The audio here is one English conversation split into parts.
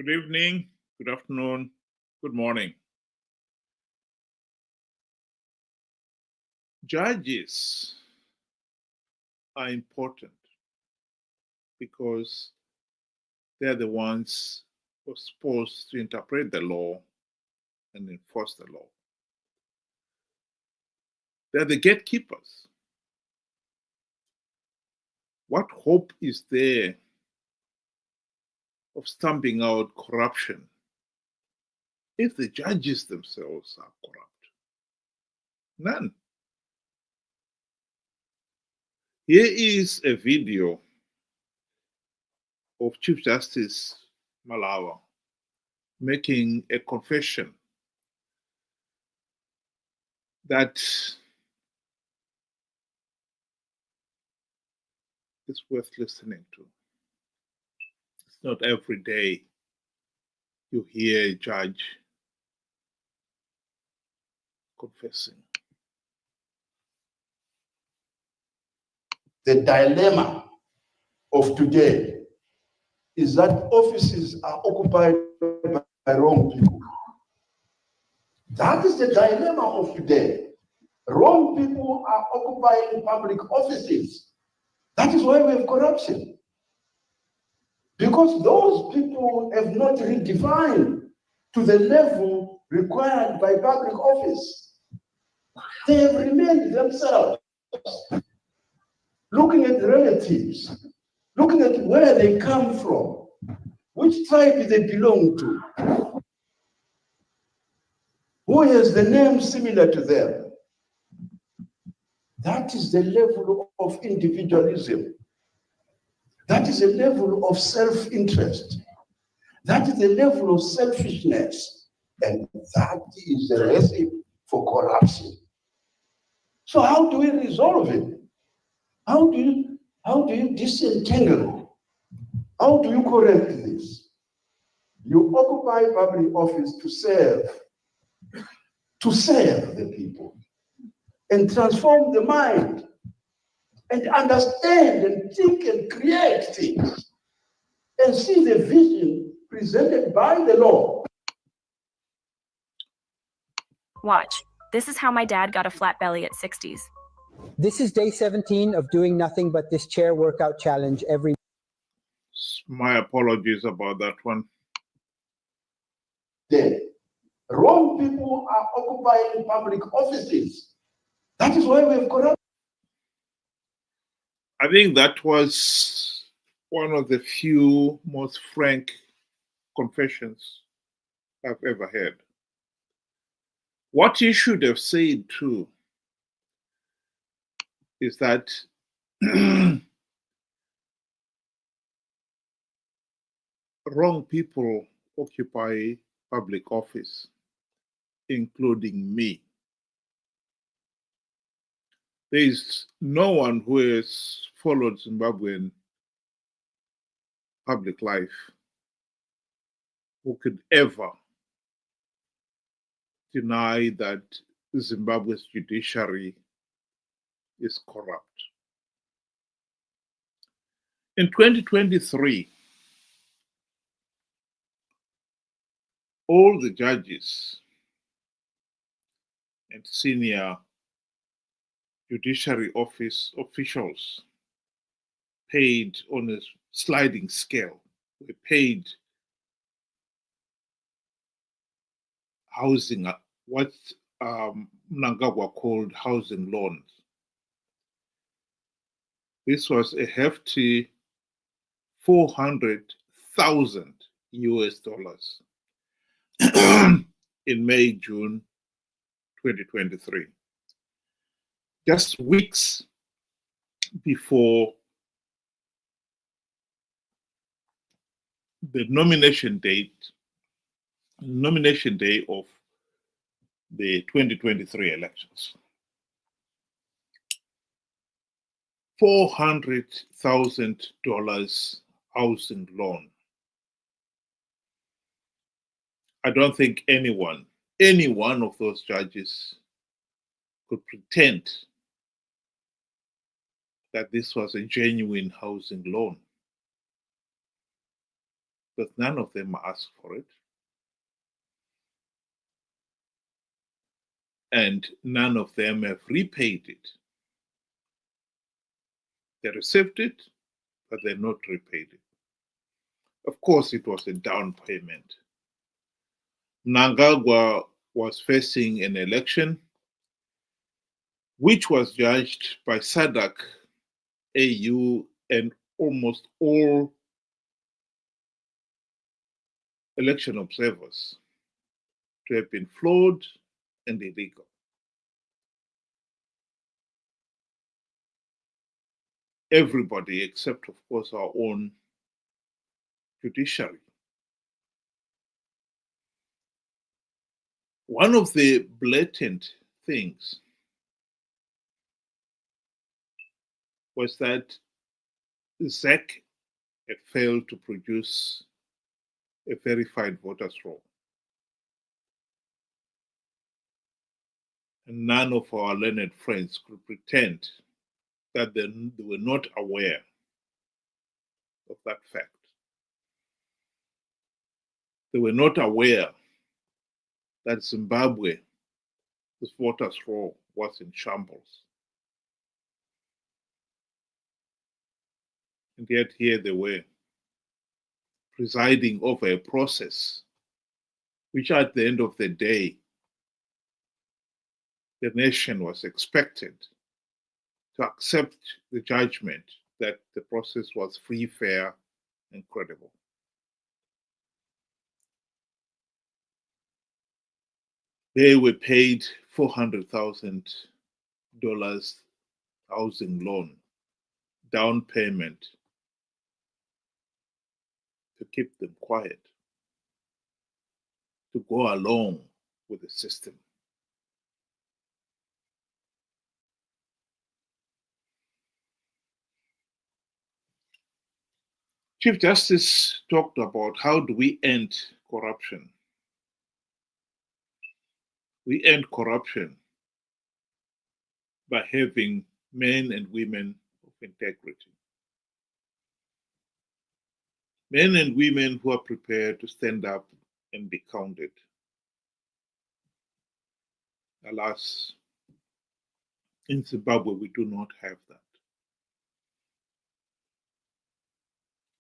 Good evening, good afternoon, good morning. Judges are important because they're the ones who are supposed to interpret the law and enforce the law. They're the gatekeepers. What hope is there of stamping out corruption if the judges themselves are corrupt? None. Here is a video of Chief Justice Malaba making a confession that is worth listening to. It's not every day you hear a judge confessing. The dilemma of today is that offices are occupied by wrong people. That is the dilemma of today. Wrong people are occupying public offices. That is why we have corruption. Because those people have not redefined to the level required by public office. They have remained themselves, looking at relatives, looking at where they come from, which tribe they belong to, who has the name similar to them. That is the level of individualism. That is a level of self-interest. That is the level of selfishness. And that is the recipe for corruption. So how do we resolve it? How do you disentangle it? How do you correct this? You occupy public office to serve the people and transform the mind and understand and think and create things and see the vision presented by the law. Watch. This is how my dad got a flat belly at 60s. This is day 17 of doing nothing but this chair workout challenge every. My apologies about that one. Then, wrong people are occupying public offices. That is why we have corruption. I think that was one of the few most frank confessions I've ever heard. What he should have said too is that wrong people occupy public office, including me. There is no one who has followed Zimbabwean public life who could ever deny that Zimbabwe's judiciary is corrupt. In 2023, all the judges and senior judiciary office officials paid on a sliding scale. We paid housing, what Mnangagwa called housing loans. This was a hefty 400,000 US dollars in May, June 2023. Just weeks before the nomination day of the 2023 elections. $400,000 housing loan. I don't think any one of those judges could pretend that this was a genuine housing loan. because none of them asked for it. And none of them have repaid it. They received it, but they're not repaid it. Of course, it was a down payment. Mnangagwa was facing an election which was judged by SADC, AU, and almost all election observers to have been flawed and illegal. Everybody, except of course our own judiciary. One of the blatant things was that ZEC had failed to produce a verified voters roll. And none of our learned friends could pretend that they were not aware of that fact. They were not aware that Zimbabwe, this voters roll, was in shambles. And yet here they were, presiding over a process which at the end of the day, the nation was expected to accept the judgment that the process was free, fair, and credible. They were paid $400,000 housing loan, down payment, to keep them quiet, to go along with the system. Chief Justice talked about how do we end corruption. We end corruption by having men and women of integrity. Men and women who are prepared to stand up and be counted. Alas, in Zimbabwe, we do not have that.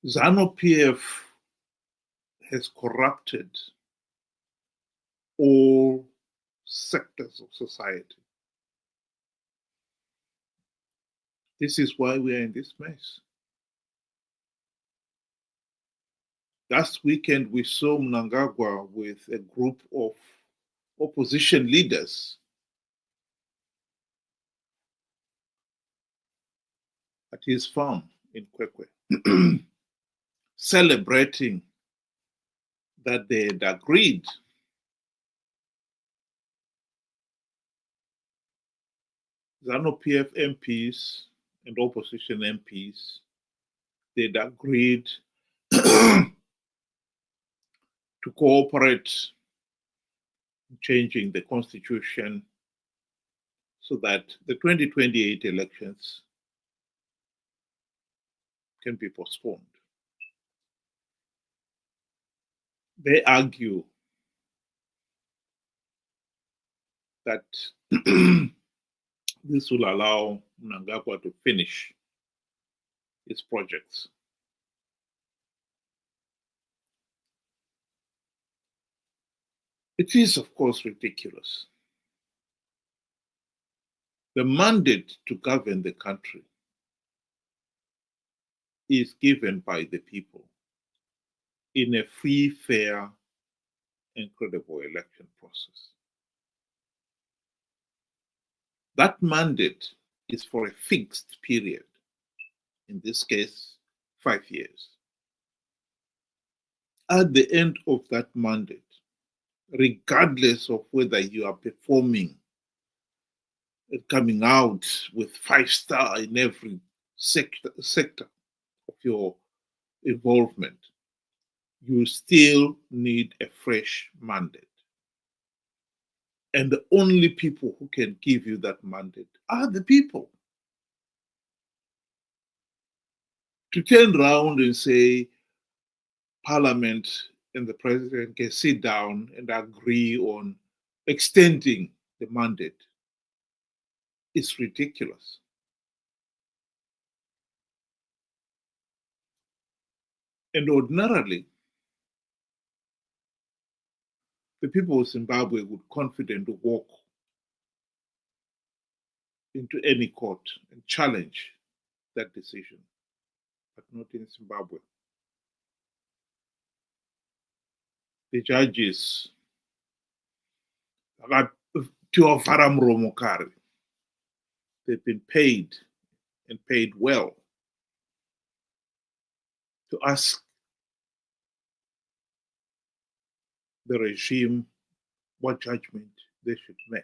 Zanu PF has corrupted all sectors of society. This is why we are in this mess. Last weekend, we saw Mnangagwa with a group of opposition leaders at his farm in Kwekwe, celebrating that they had agreed Zanu PF MPs and opposition MPs, they'd agreed to cooperate in changing the constitution so that the 2028 elections can be postponed. They argue that this will allow Mnangagwa to finish his projects. It is, of course, ridiculous. The mandate to govern the country is given by the people in a free, fair, and credible election process. That mandate is for a fixed period, in this case, 5 years. At the end of that mandate, regardless of whether you are performing and coming out with 5-star in every sector of your involvement, you still need a fresh mandate. And the only people who can give you that mandate are the people. To turn around and say, Parliament and the president can sit down and agree on extending the mandate is ridiculous. And ordinarily, the people of Zimbabwe would confidently walk into any court and challenge that decision, but not in Zimbabwe. The judges, they've been paid and paid well to ask the regime what judgment they should make.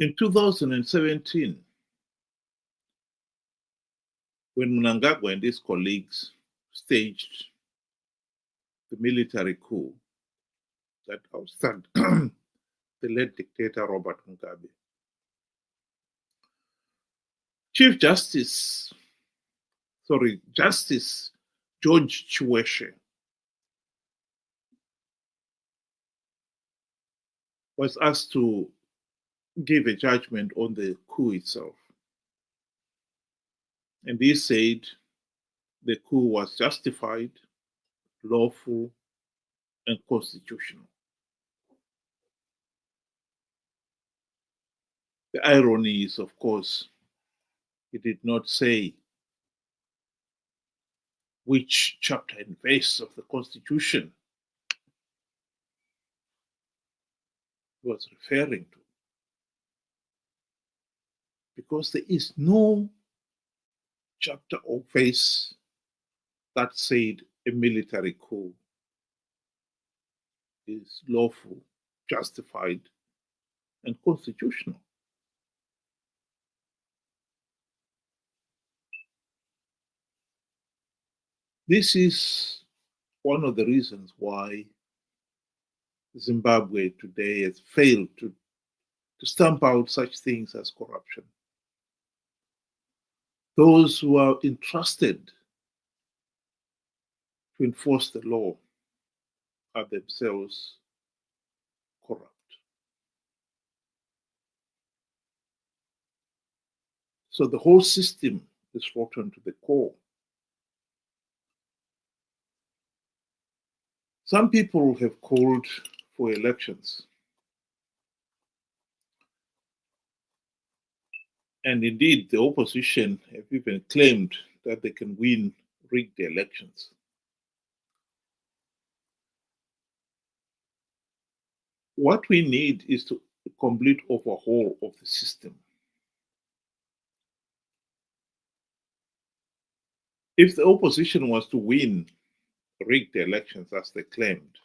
In 2017, when Mnangagwa and his colleagues staged the military coup that ousted the late dictator Robert Mugabe, Justice George Chiweshe was asked to give a judgment on the coup itself. And he said the coup was justified, lawful, and constitutional. The irony is, of course, he did not say which chapter and verse of the Constitution he was referring to, because there is no chapter or verse that said a military coup is lawful, justified, and constitutional. This is one of the reasons why Zimbabwe today has failed to stamp out such things as corruption. Those who are entrusted to enforce the law are themselves corrupt. So the whole system is rotten to the core. Some people have called for elections. And indeed, the opposition have even claimed that they can win rigged elections. What we need is a complete overhaul of the system. If the opposition was to win rigged elections as they claimed,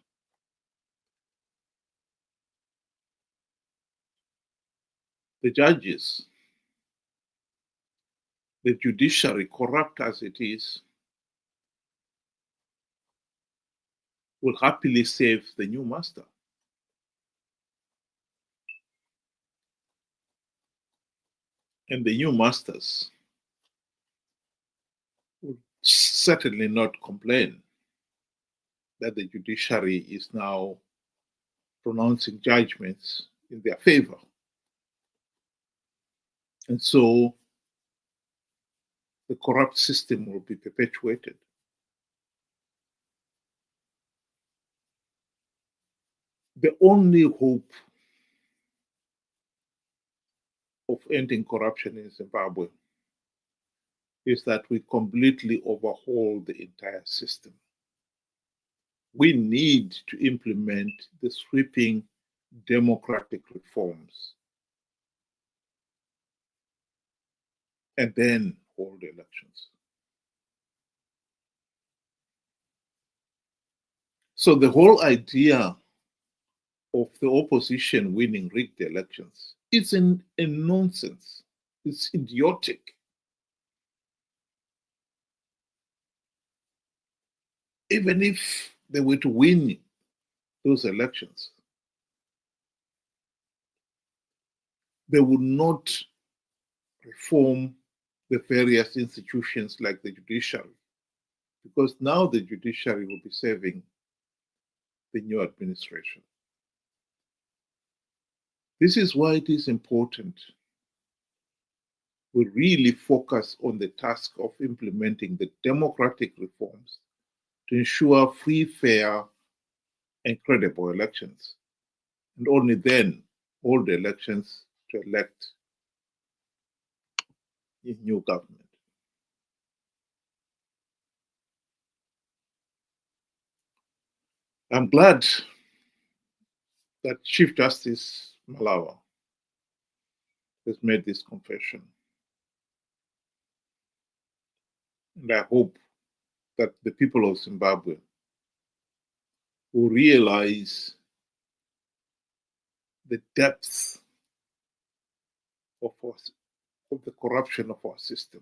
the judges, the judiciary, corrupt as it is, will happily save the new master. And the new masters would certainly not complain that the judiciary is now pronouncing judgments in their favor. And so the corrupt system will be perpetuated. The only hope of ending corruption in Zimbabwe is that we completely overhaul the entire system. We need to implement the sweeping democratic reforms and then hold elections. So the whole idea of the opposition winning rigged elections is a nonsense. It's idiotic. Even if they were to win those elections, they would not reform the various institutions like the judiciary, because now the judiciary will be serving the new administration. This is why it is important we really focus on the task of implementing the democratic reforms to ensure free, fair, and credible elections, and only then hold the elections to elect a new government. I'm glad that Chief Justice Malaba has made this confession. And I hope that the people of Zimbabwe will realize the depth of the corruption of our system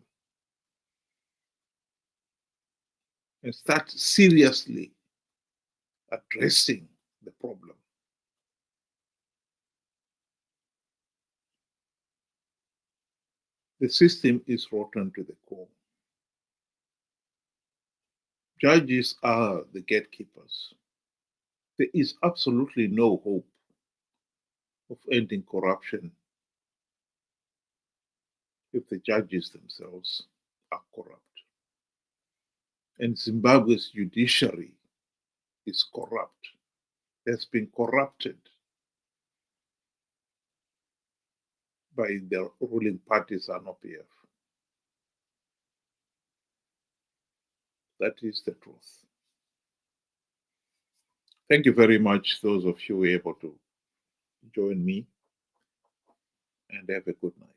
and start seriously addressing the problem. The system is rotten to the core. Judges are the gatekeepers. There is absolutely no hope of ending corruption if the judges themselves are corrupt. And Zimbabwe's judiciary is corrupt, has been corrupted by the ruling party Zanu PF. That is the truth. Thank you very much, those of you who were able to join me, and have a good night.